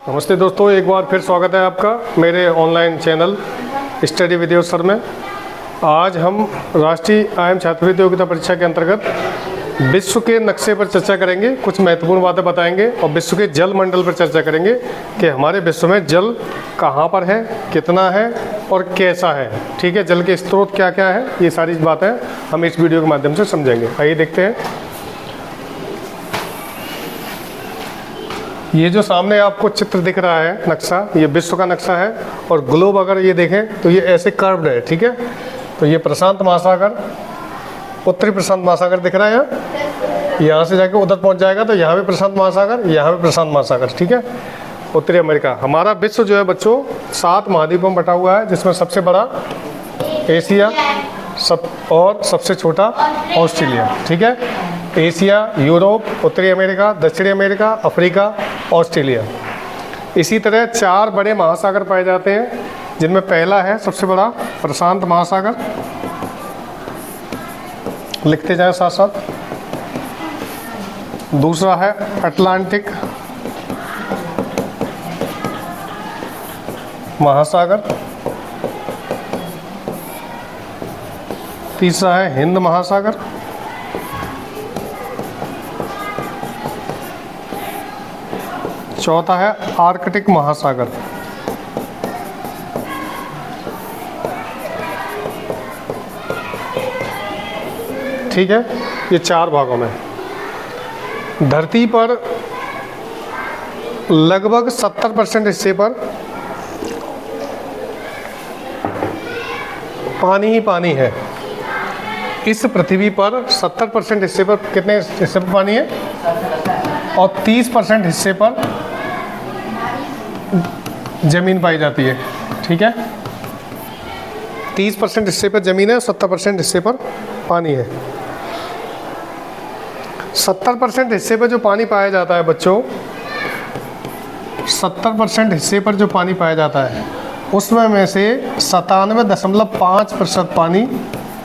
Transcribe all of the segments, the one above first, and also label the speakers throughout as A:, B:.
A: नमस्ते दोस्तों, एक बार फिर स्वागत है आपका मेरे online channel study with your sir में। आज हम राष्ट्रीय आईएम छात्रवृत्ति योग्यता परीक्षा के अंतर्गत विश्व के नक्शे पर चर्चा करेंगे, कुछ महत्वपूर्ण बातें बताएंगे और विश्व के जल मंडल पर चर्चा करेंगे कि हमारे विश्व में जल कहाँ पर है, कितना है और कैसा है। ठीक है, जल के स्रोत क्या क्या है, ये सारी बातें हम इस वीडियो के माध्यम से समझेंगे। आइए देखते हैं। ये जो सामने आपको चित्र दिख रहा है नक्शा, ये विश्व का नक्शा है और ग्लोब अगर ये देखें तो ये ऐसे कर्व्ड है। ठीक है, तो ये प्रशांत महासागर, उत्तरी प्रशांत महासागर दिख रहा है। यहाँ से जाके उधर पहुँच जाएगा तो यहाँ भी प्रशांत महासागर, यहाँ भी प्रशांत महासागर। ठीक है, उत्तरी अमेरिका। हमारा विश्व जो है बच्चों 7 महाद्वीपों में बटा हुआ है, जिसमें सबसे बड़ा एशिया और सबसे छोटा ऑस्ट्रेलिया। ठीक है, एशिया, यूरोप, उत्तरी अमेरिका, दक्षिणी अमेरिका, अफ्रीका, ऑस्ट्रेलिया। इसी तरह 4 बड़े महासागर पाए जाते हैं, जिनमें पहला है सबसे बड़ा प्रशांत महासागर, लिखते जाएं साथ साथ। दूसरा है अटलांटिक महासागर। तीसरा है हिंद महासागर। चौथा है आर्कटिक महासागर। ठीक है, ये 4 भागों में। धरती पर लगभग 70% हिस्से पर पानी ही पानी है। इस पृथ्वी पर 70% हिस्से पर कितने हिस्से पर पानी है और 30% हिस्से पर जमीन पाई जाती है। ठीक है, 30% हिस्से पर जमीन है, 70% हिस्से पर पानी है। 70% हिस्से पर जो पानी पाया जाता है बच्चों, 70% हिस्से पर जो पानी पाया जाता है उसमें में से 97.5% पानी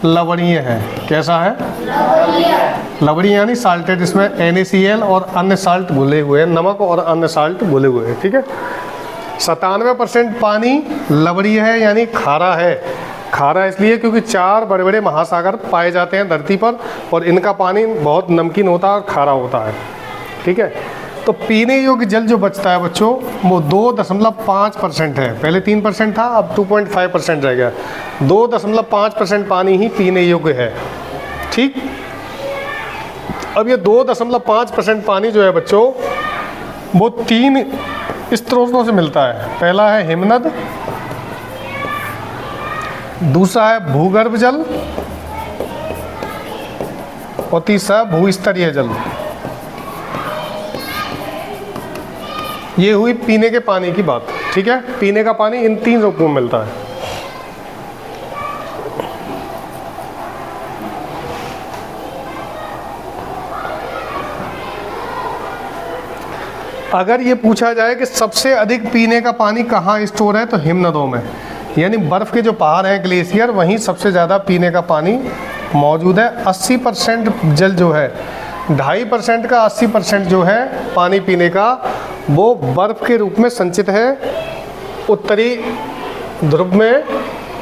A: लवणीय है। कैसा है? लवणीय यानी साल्टेड। इसमें NaCl और अन्य साल्ट घुले हुए हैं, नमक और अन्य साल्ट घुले हुए हैं। ठीक है, 97% पानी लवणीय है यानी खारा है। खारा इसलिए क्योंकि 4 बड़े बड़े महासागर पाए जाते हैं धरती पर और इनका पानी बहुत नमकीन होता है और खारा होता है। ठीक है, तो पीने योग्य जल जो बचता है बच्चों वो 2.5% है। पहले 3% था, अब 2.5% रह गया। 2.5% पानी ही पीने योग्य है। ठीक, अब ये 2.5% पानी जो है बच्चों वो 3 स्रोतों से मिलता है। पहला है हिमनद, दूसरा है भूगर्भ जल और तीसरा है भूस्तरीय जल। ये हुई पीने के पानी की बात। ठीक है, पीने का पानी इन 3 रूपों में मिलता है। अगर ये पूछा जाए कि सबसे अधिक पीने का पानी कहाँ स्टोर है तो हिमनदों में, यानी बर्फ़ के जो पहाड़ हैं ग्लेशियर, वहीं सबसे ज़्यादा पीने का पानी मौजूद है। 80% जल जो है, 2.5% का 80% जो है पानी पीने का वो बर्फ़ के रूप में संचित है उत्तरी ध्रुव में।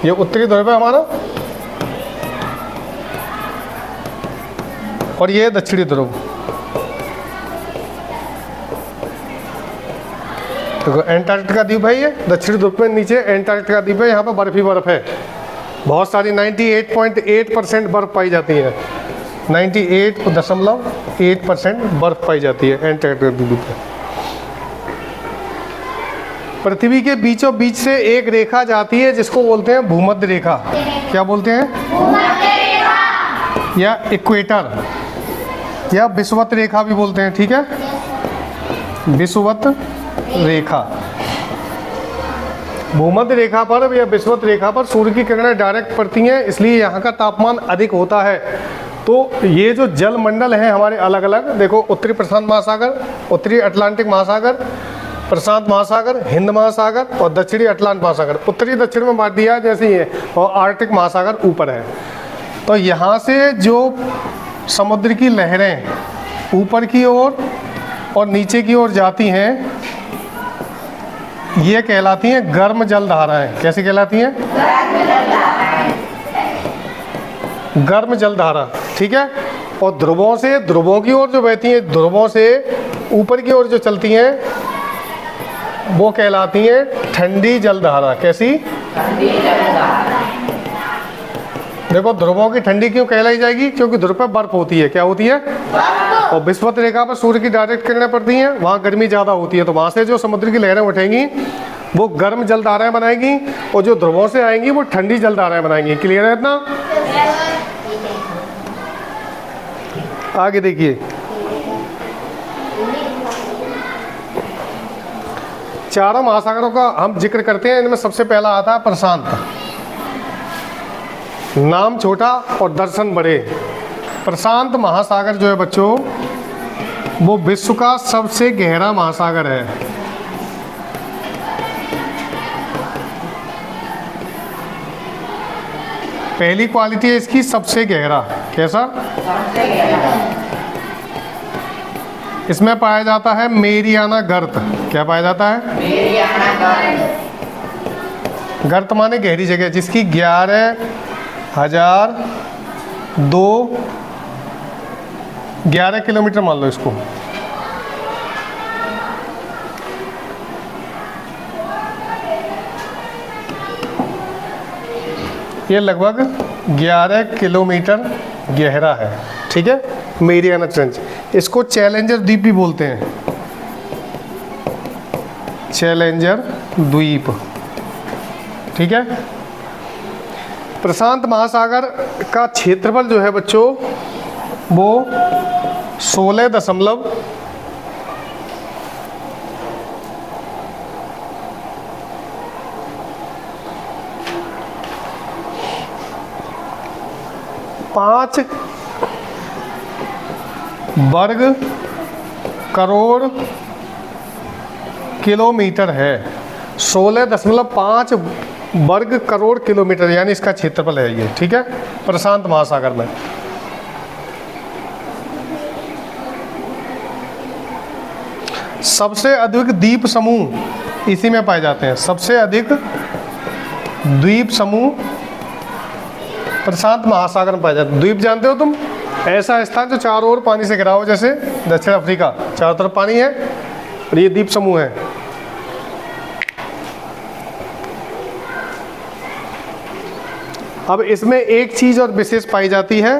A: ये उत्तरी ध्रुव है हमारा और ये दक्षिणी ध्रुव। देखो एंटार्क्टिका द्वीप है, ये दक्षिणी ध्रुव में नीचे एंटार्क्टिका द्वीप है, यहाँ पर बर्फ ही बर्फ है। बहुत सारी 98.8% बर्फ पाई जाती है। 98.8% बर्फ पाई जाती है एंटार्क्टिका द्वीप पे। पृथ्वी के बीचों बीच से एक रेखा जाती है जिसको बोलते हैं भूमध्य रेखा। क्या बोलते हैं? भूमध्य रेखा या इक्वेटर या विषुवत रेखा भी बोलते हैं। ठीक है, विषुवत रेखा। भूमध्य रेखा पर या विषुवत रेखा पर सूर्य की किरणें डायरेक्ट पड़ती हैं, इसलिए यहाँ का तापमान अधिक होता है। तो ये जो जल मंडल हैं हमारे अलग अलग, देखो उत्तरी प्रशांत महासागर, उत्तरी अटलांटिक महासागर, प्रशांत महासागर, हिंद महासागर और दक्षिणी अटलांट महासागर। उत्तरी दक्षिण में बांट दिया जैसे ही है, और आर्कटिक महासागर ऊपर है। तो यहाँ से जो समुद्र की लहरें ऊपर की ओर और नीचे की ओर जाती हैं, ये कहलाती हैं गर्म जल धाराएं। कैसी कहलाती हैं? गर्म जल धारा। ठीक है। और ध्रुवों से, ध्रुवों की ओर जो बहती हैं, ध्रुवों से ऊपर की ओर जो चलती हैं वो कहलाती हैं ठंडी जल धारा। कैसी? ठंडी जल धारा। देखो ध्रुवों की ठंडी क्यों कहलाई जाएगी? क्योंकि ध्रुव पर बर्फ होती है। क्या होती है? और विषुवत रेखा पर सूर्य की डायरेक्ट किरणें पड़ती हैं, वहाँ गर्मी ज़्यादा होती है, तो वहाँ से जो समुद्र की लहरें उठेंगी वो गर्म जल धाराएं बनाएंगी, और जो ध्रुवों से आएंगी वो ठंडी जल धाराएं बनाएंगी। क्लियर है इतना? आगे देखिए, चारों महासागरों का हम जिक्र करते हैं। इनमें सबसे पहला आता है प्रशांत। नाम छोटा और दर्शन बड़े। प्रशांत महासागर जो है बच्चों, वो विश्व का सबसे गहरा महासागर है। पहली क्वालिटी है इसकी सबसे गहरा। कैसा? सबसे गहरा। इसमें पाया जाता है मेरियाना गर्त। क्या पाया जाता है? मेरियाना गर्त। गर्त माने गहरी जगह, जिसकी 11 किलोमीटर मान लो इसको। ये लगभग 11 किलोमीटर गहरा है। ठीक है, मेरियाना ट्रेंच। इसको चैलेंजर द्वीप भी बोलते हैं। चैलेंजर द्वीप। ठीक है। प्रशांत महासागर का क्षेत्रफल जो है बच्चों, वो 16.5 वर्ग करोड़ किलोमीटर है। 16.5 वर्ग करोड़ किलोमीटर यानी इसका क्षेत्रफल है ये। ठीक है, प्रशांत महासागर में। सबसे अधिक द्वीप समूह इसी में पाए जाते हैं। सबसे अधिक द्वीप समूह प्रशांत महासागर में पाए जाते हैं। द्वीप जानते हो तुम? ऐसा स्थान जो चारों ओर पानी से घिरा हो, जैसे दक्षिण अफ्रीका, चारों तरफ पानी है और ये द्वीप समूह है। अब इसमें एक चीज और विशेष पाई जाती है।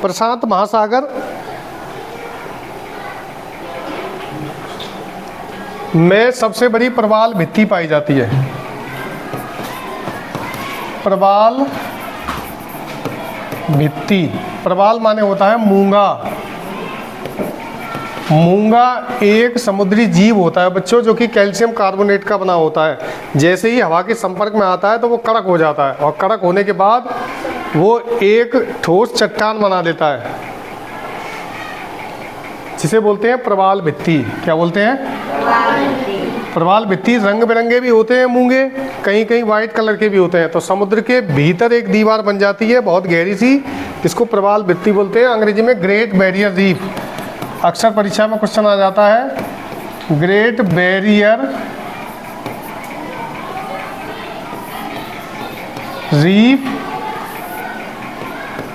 A: प्रशांत महासागर में सबसे बड़ी प्रवाल भित्ति पाई जाती है। प्रवाल भित्ति। प्रवाल माने होता है मूंगा। मूंगा एक समुद्री जीव होता है बच्चों, जो कि कैल्शियम कार्बोनेट का बना होता है। जैसे ही हवा के संपर्क में आता है तो वो कड़क हो जाता है, और कड़क होने के बाद वो एक ठोस चट्टान बना देता है, जिसे बोलते हैं प्रवाल भित्ति। क्या बोलते हैं? प्रवाल भित्ति। रंग बिरंगे भी होते हैं मूंगे, कहीं कहीं वाइट कलर के भी होते हैं। तो समुद्र के भीतर एक दीवार बन जाती है बहुत गहरी सी, जिसको प्रवाल भित्ति बोलते हैं। अंग्रेजी में ग्रेट बैरियर रीफ। अक्सर परीक्षा में क्वेश्चन आ जाता है, ग्रेट बैरियर रीफ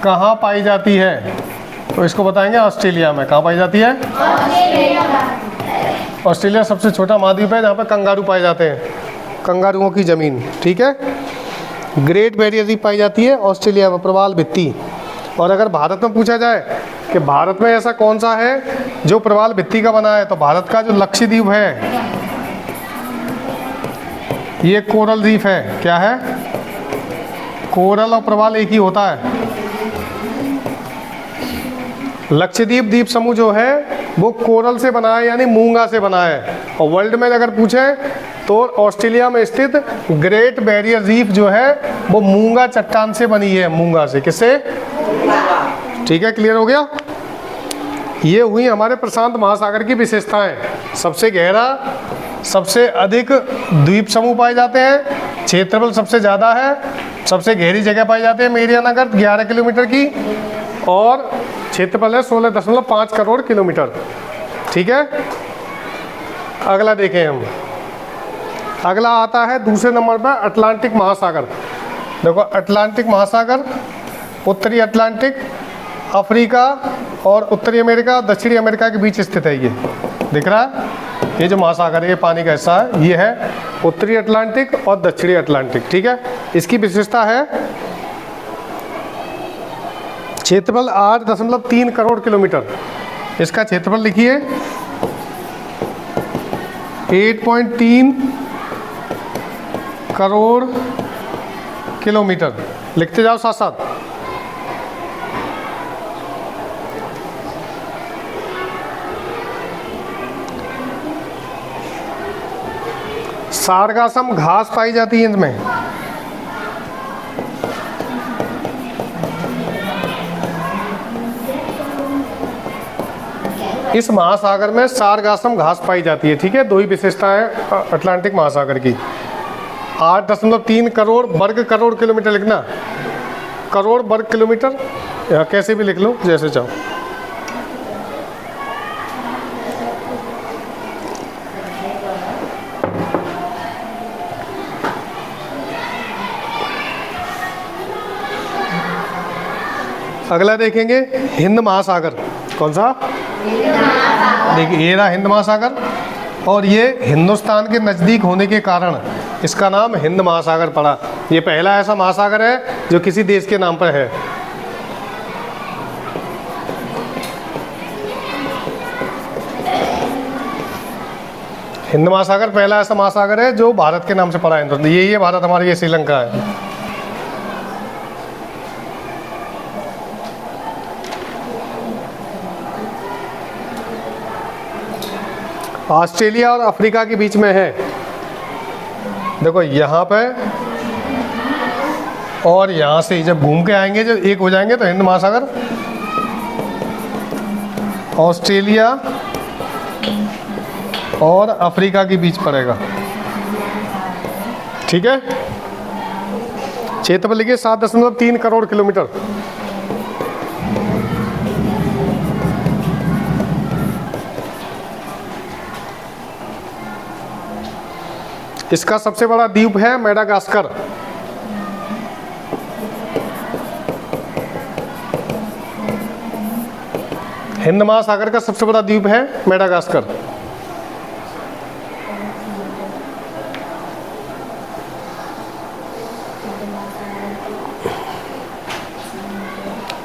A: कहाँ पाई जाती है? तो इसको बताएंगे ऑस्ट्रेलिया में। कहाँ पाई जाती है? ऑस्ट्रेलिया सबसे छोटा महाद्वीप है जहाँ पर कंगारू पाए जाते हैं, कंगारुओं की ज़मीन। ठीक है, ग्रेट बैरियर रीफ पाई जाती है ऑस्ट्रेलिया में, प्रवाल भित्ति। और अगर भारत में पूछा जाए कि भारत में ऐसा कौन सा है जो प्रवाल भित्ति का बना है, तो भारत का जो लक्षद्वीप है ये कोरल रीफ है। क्या है? कोरल और प्रवाल एक ही होता है। लक्षद्वीप द्वीप समूह जो है वो कोरल से बना है, यानी मूंगा से बना है। और वर्ल्ड में अगर पूछे तो ऑस्ट्रेलिया में स्थित ग्रेट बैरियर रीफ जो है वो मूंगा चट्टान से बनी है। मूंगा से। किससे? ठीक है, क्लियर हो गया? ये हुई हमारे प्रशांत महासागर की विशेषताएं। सबसे गहरा, सबसे अधिक द्वीप समूह पाए जाते हैं, क्षेत्रफल सबसे ज़्यादा है, सबसे गहरी जगह पाई जाती है मेरियाना गर्त 11 किलोमीटर की, और क्षेत्रफल है 16.5 करोड़ किलोमीटर। ठीक है, अगला देखें हम, अगला आता है दूसरे नंबर पर अटलांटिक महासागर। देखो अटलांटिक महासागर, उत्तरी अटलांटिक, अफ्रीका और उत्तरी अमेरिका, दक्षिणी अमेरिका के बीच स्थित है। ये दिख रहा है, ये जो महासागर है, ये पानी का हिस्सा है, ये है उत्तरी अटलांटिक और दक्षिणी अटलांटिक। ठीक है, इसकी विशेषता है क्षेत्रफल 8.3 करोड़ किलोमीटर। इसका क्षेत्रफल लिखिए 8.3 करोड़ किलोमीटर। लिखते जाओ साथ साथ। सारगासम घास पाई जाती है इनमें। इस महासागर में सारगासम घास पाई जाती है। ठीक है, दो ही विशेषता है अटलांटिक महासागर की। 8.3 करोड़ वर्ग करोड़ किलोमीटर लिखना, करोड़ वर्ग किलोमीटर, या कैसे भी लिख लो जैसे चाहो। अगला देखेंगे हिंद महासागर। कौन सा? देखिए ये रहा हिंद महासागर, और ये हिंदुस्तान के नज़दीक होने के कारण इसका नाम हिंद महासागर पड़ा। ये पहला ऐसा महासागर है जो किसी देश के नाम पर है। हिंद महासागर पहला ऐसा महासागर है जो भारत के नाम से पड़ा है। ये भारत हमारा, ये श्रीलंका है। ऑस्ट्रेलिया और अफ्रीका के बीच में है। देखो यहाँ पे, और यहाँ से जब घूम के आएंगे, जब एक हो जाएंगे तो हिंद महासागर ऑस्ट्रेलिया और अफ्रीका के बीच पड़ेगा। ठीक है, क्षेत्रफल लिखिए 7.3 करोड़ किलोमीटर। इसका सबसे बड़ा द्वीप है मेडागास्कर। हिंद महासागर का सबसे बड़ा द्वीप है मेडागास्कर।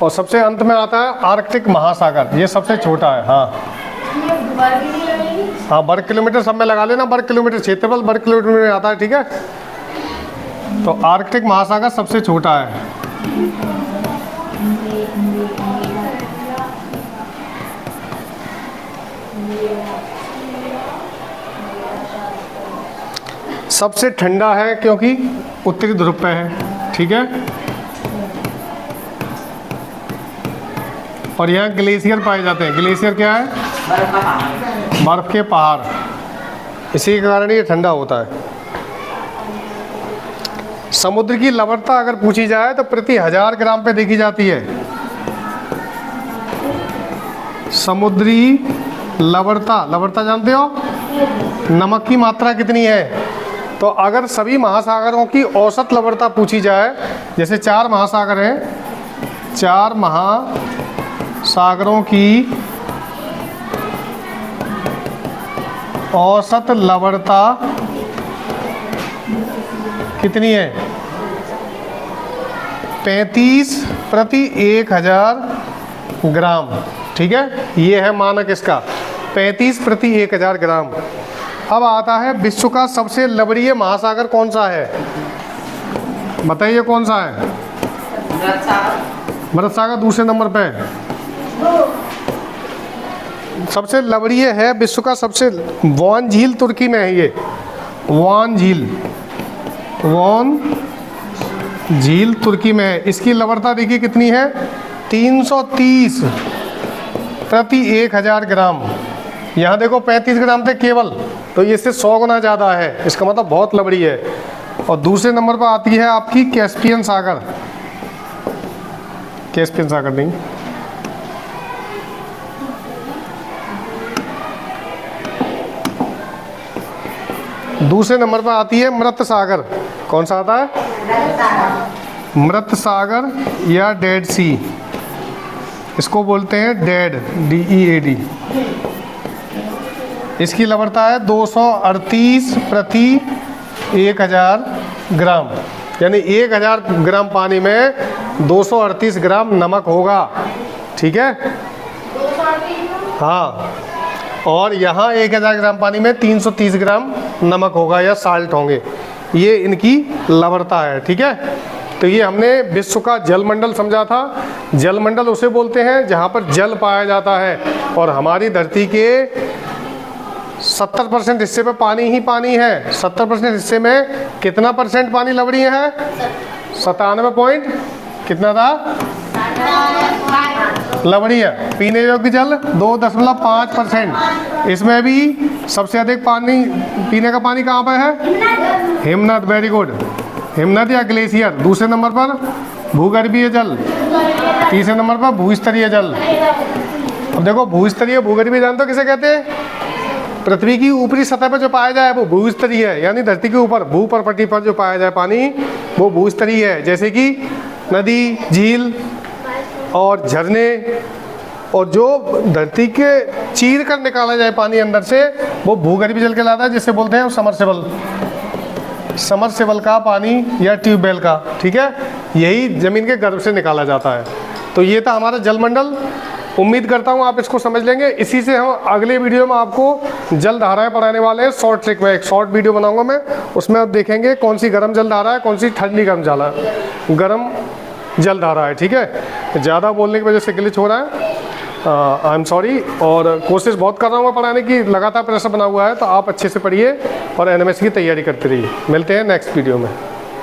A: और सबसे अंत में आता है आर्कटिक महासागर, ये सबसे छोटा है। हाँ हाँ, वर्ग किलोमीटर सब में लगा लेना, वर्ग किलोमीटर क्षेत्रफल वर्ग किलोमीटर में आता है। ठीक है, तो आर्कटिक महासागर सबसे छोटा है। सबसे ठंडा है क्योंकि उत्तरी ध्रुव पे है। ठीक है, और यहाँ ग्लेशियर पाए जाते हैं। ग्लेशियर क्या है? बर्फ के पहाड़, इसी के कारण ये ठंडा होता है। समुद्र की लवणता अगर पूछी जाए तो प्रति 1000 ग्राम पे देखी जाती है। समुद्री लवणता, लवणता जानते हो? नमक की मात्रा कितनी है? तो अगर सभी महासागरों की औसत लवणता पूछी जाए, जैसे 4 महासागर हैं, 4 महासागरों की औसत लवणता कितनी है? 35 प्रति 1000 ग्राम। ठीक है, ये है मानक इसका, 35 प्रति 1000 ग्राम। अब आता है विश्व का सबसे लवणीय महासागर कौन सा है? बताइए कौन सा है? भरत सागर दूसरे नंबर पे है। सबसे लवणीय है विश्व का सबसे, वॉन झील तुर्की में है। ये वॉन झील तुर्की में है। इसकी लवणता देखिए कितनी है? 330 प्रति 1000 ग्राम। यहाँ देखो 35 ग्राम थे केवल, तो ये इससे 100 गुना ज़्यादा है। इसका मतलब बहुत लवणीय है। और दूसरे नंबर पर आती है आपकी कैस्पियन सागर। कैस्पियन सागर नहीं, दूसरे नंबर पर आती है मृत सागर। कौन सा आता है? मृत सागर या डेड सी, इसको बोलते हैं डेड, DEAD। इसकी लवणता है 238 प्रति 1000 ग्राम, यानी 1000 ग्राम पानी में 238 ग्राम नमक होगा। ठीक है, हाँ। और यहाँ 1000 ग्राम पानी में 330 ग्राम नमक होगा या साल्ट होंगे। ये इनकी लवणता है। ठीक है, तो ये हमने विश्व का जलमंडल समझा था। जलमंडल उसे बोलते हैं जहाँ पर जल पाया जाता है, और हमारी धरती के 70% हिस्से पे पानी ही पानी है। 70% हिस्से में कितना परसेंट पानी लवणीय है? 97 पॉइंट कितना था लवणीय। पीने योग्य जल 2.5%। इसमें भी सबसे अधिक पानी, पीने का पानी कहाँ पर है? हिमनद। वेरी गुड, हिमनद या ग्लेशियर। दूसरे नंबर पर भूगर्भीय जल, तीसरे नंबर पर भूस्तरीय जल। अब देखो, भूस्तरीय भूगर्भीय जानते हो किसे कहते हैं? पृथ्वी की ऊपरी सतह पर जो पाया जाए वो भूस्तरीय है, यानी धरती के ऊपर भूपर्पटी पर जो पाया जाए पानी वो भूस्तरीय है। जैसे कि नदी, झील और झरने, और जो धरती के चीर कर निकाला जाए पानी अंदर से वो भूगर्भीय जल कहलाता है, जिसे बोलते हैं समरसेबल। समरसेबल का पानी या ट्यूबवेल का, ठीक है, यही जमीन के गर्भ से निकाला जाता है। तो ये था हमारा जलमंडल। उम्मीद करता हूँ आप इसको समझ लेंगे। इसी से हम अगले वीडियो में आपको जल धाराएं पढ़ाने वाले हैं। शॉर्ट ट्रिक में एक शॉर्ट वीडियो बनाऊंगा मैं, उसमें आप देखेंगे कौन सी गर्म जल धारा है, कौन सी ठंडी गर्म जल धारा है। ठीक है, ज़्यादा बोलने की वजह से ग्लिच हो रहा है, आई एम सॉरी। और कोशिश बहुत कर रहा हूँ मैं पढ़ाने की, लगातार प्रेशर बना हुआ है। तो आप अच्छे से पढ़िए और NMS की तैयारी करते रहिए। मिलते हैं नेक्स्ट वीडियो में।